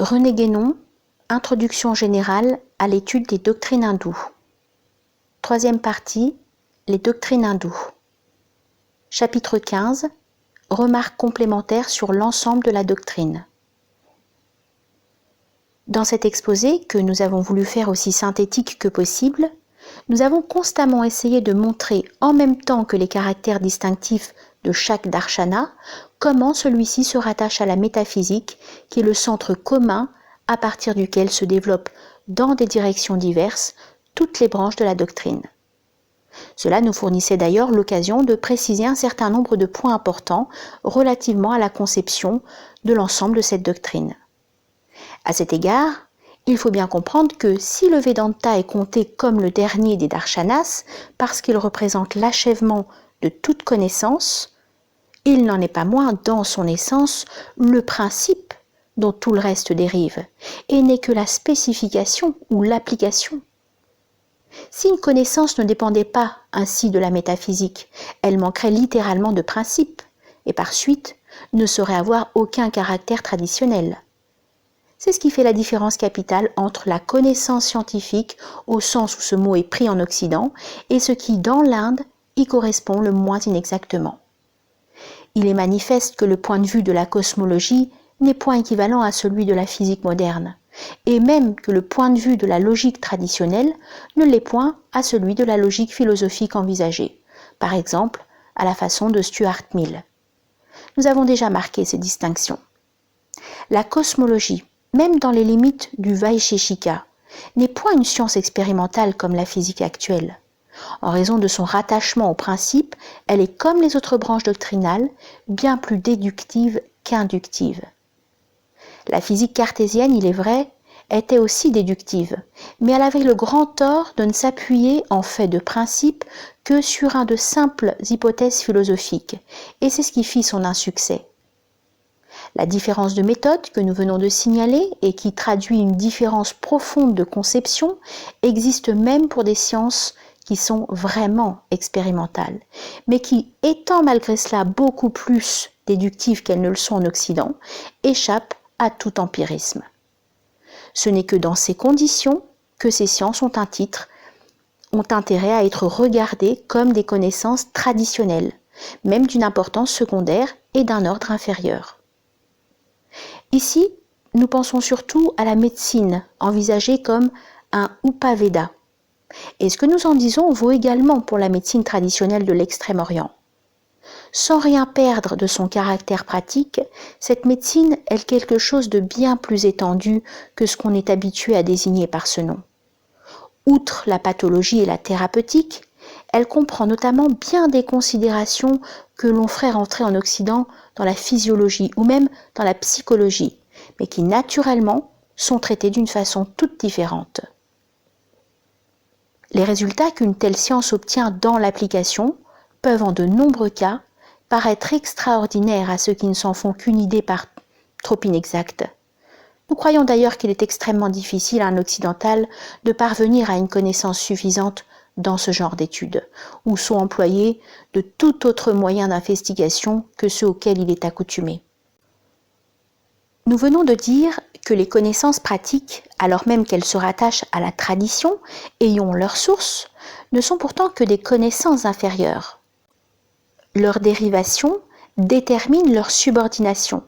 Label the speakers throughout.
Speaker 1: René Guénon, Introduction générale à l'étude des doctrines hindoues. Troisième partie, les doctrines hindoues. Chapitre 15, remarques complémentaires sur l'ensemble de la doctrine. Dans cet exposé, que nous avons voulu faire aussi synthétique que possible, nous avons constamment essayé de montrer, en même temps que les caractères distinctifs de chaque darshana, comment celui-ci se rattache à la métaphysique, qui est le centre commun à partir duquel se développent, dans des directions diverses, toutes les branches de la doctrine. Cela nous fournissait d'ailleurs l'occasion de préciser un certain nombre de points importants relativement à la conception de l'ensemble de cette doctrine. À cet égard, il faut bien comprendre que si le Vedanta est compté comme le dernier des darshanas, parce qu'il représente l'achèvement de toute connaissance, il n'en est pas moins dans son essence le principe dont tout le reste dérive, et n'est que la spécification ou l'application. Si une connaissance ne dépendait pas ainsi de la métaphysique, elle manquerait littéralement de principe, et par suite ne saurait avoir aucun caractère traditionnel. C'est ce qui fait la différence capitale entre la connaissance scientifique, au sens où ce mot est pris en Occident, et ce qui, dans l'Inde, y correspond le moins inexactement. Il est manifeste que le point de vue de la cosmologie n'est point équivalent à celui de la physique moderne, et même que le point de vue de la logique traditionnelle ne l'est point à celui de la logique philosophique envisagée, par exemple à la façon de Stuart Mill. Nous avons déjà marqué ces distinctions. La cosmologie, même dans les limites du Vaisheshika, n'est point une science expérimentale comme la physique actuelle. En raison de son rattachement au principe, elle est comme les autres branches doctrinales, bien plus déductive qu'inductive. La physique cartésienne, il est vrai, était aussi déductive, mais elle avait le grand tort de ne s'appuyer en fait de principe que sur un de simples hypothèses philosophiques, et c'est ce qui fit son insuccès. La différence de méthode que nous venons de signaler et qui traduit une différence profonde de conception existe même pour des sciences qui sont vraiment expérimentales, mais qui, étant malgré cela beaucoup plus déductives qu'elles ne le sont en Occident, échappent à tout empirisme. Ce n'est que dans ces conditions que ces sciences ont intérêt à être regardées comme des connaissances traditionnelles, même d'une importance secondaire et d'un ordre inférieur. Ici, nous pensons surtout à la médecine, envisagée comme un Upaveda. Et ce que nous en disons vaut également pour la médecine traditionnelle de l'Extrême-Orient. Sans rien perdre de son caractère pratique, cette médecine est quelque chose de bien plus étendu que ce qu'on est habitué à désigner par ce nom. Outre la pathologie et la thérapeutique, elle comprend notamment bien des considérations que l'on ferait rentrer en Occident dans la physiologie ou même dans la psychologie, mais qui naturellement sont traitées d'une façon toute différente. Les résultats qu'une telle science obtient dans l'application peuvent en de nombreux cas paraître extraordinaires à ceux qui ne s'en font qu'une idée par trop inexacte. Nous croyons d'ailleurs qu'il est extrêmement difficile à un occidental de parvenir à une connaissance suffisante dans ce genre d'études, où sont employés de tout autre moyen d'investigation que ceux auxquels il est accoutumé. Nous venons de dire que les connaissances pratiques, alors même qu'elles se rattachent à la tradition et y ont leur source, ne sont pourtant que des connaissances inférieures. Leur dérivation détermine leur subordination,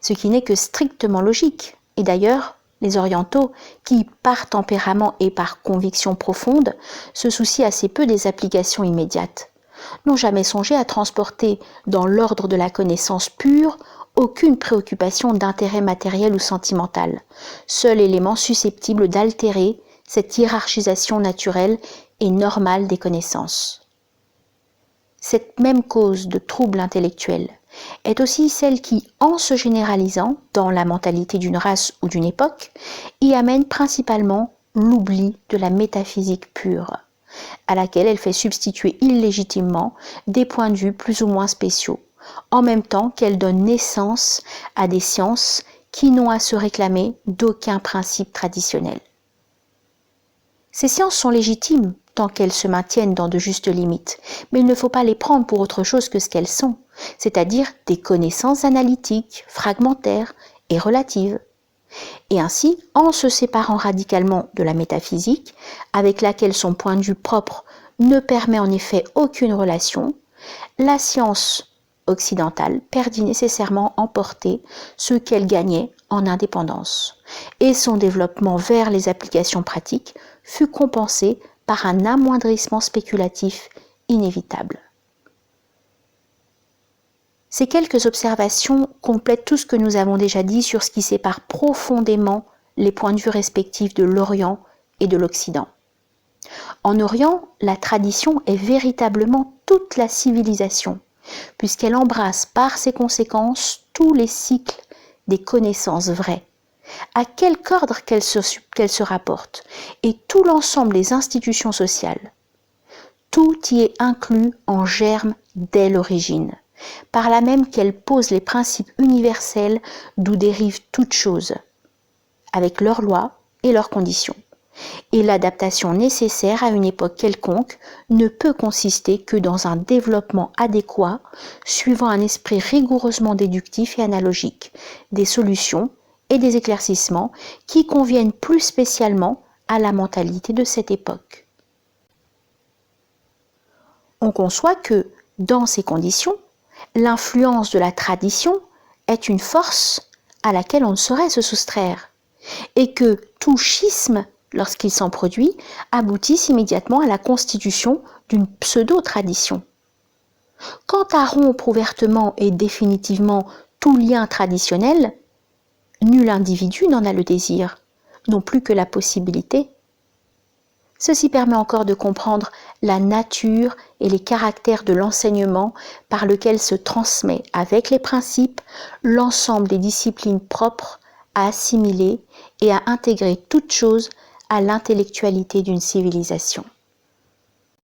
Speaker 1: ce qui n'est que strictement logique. Et d'ailleurs, les orientaux, qui, par tempérament et par conviction profonde, se soucient assez peu des applications immédiates, n'ont jamais songé à transporter dans l'ordre de la connaissance pure aucune préoccupation d'intérêt matériel ou sentimental, seul élément susceptible d'altérer cette hiérarchisation naturelle et normale des connaissances. Cette même cause de trouble intellectuel est aussi celle qui, en se généralisant dans la mentalité d'une race ou d'une époque, y amène principalement l'oubli de la métaphysique pure, à laquelle elle fait substituer illégitimement des points de vue plus ou moins spéciaux, en même temps qu'elle donne naissance à des sciences qui n'ont à se réclamer d'aucun principe traditionnel. Ces sciences sont légitimes tant qu'elles se maintiennent dans de justes limites, mais il ne faut pas les prendre pour autre chose que ce qu'elles sont, c'est-à-dire des connaissances analytiques, fragmentaires et relatives. Et ainsi, en se séparant radicalement de la métaphysique, avec laquelle son point de vue propre ne permet en effet aucune relation, la science occidentale perdit nécessairement en portée ce qu'elle gagnait en indépendance, et son développement vers les applications pratiques fut compensé par un amoindrissement spéculatif inévitable. Ces quelques observations complètent tout ce que nous avons déjà dit sur ce qui sépare profondément les points de vue respectifs de l'Orient et de l'Occident. En Orient, la tradition est véritablement toute la civilisation, puisqu'elle embrasse par ses conséquences tous les cycles des connaissances vraies, à quelque ordre qu'elle se rapporte, et tout l'ensemble des institutions sociales. Tout y est inclus en germe dès l'origine, par là même qu'elle pose les principes universels d'où dérive toute chose, avec leurs lois et leurs conditions. Et l'adaptation nécessaire à une époque quelconque ne peut consister que dans un développement adéquat, suivant un esprit rigoureusement déductif et analogique, des solutions et des éclaircissements qui conviennent plus spécialement à la mentalité de cette époque. On conçoit que, dans ces conditions, l'influence de la tradition est une force à laquelle on ne saurait se soustraire, et que tout schisme, lorsqu'il s'en produit, aboutisse immédiatement à la constitution d'une pseudo-tradition. Quant à rompre ouvertement et définitivement tout lien traditionnel, nul individu n'en a le désir, non plus que la possibilité. Ceci permet encore de comprendre la nature et les caractères de l'enseignement par lequel se transmet avec les principes l'ensemble des disciplines propres à assimiler et à intégrer toute chose à l'intellectualité d'une civilisation.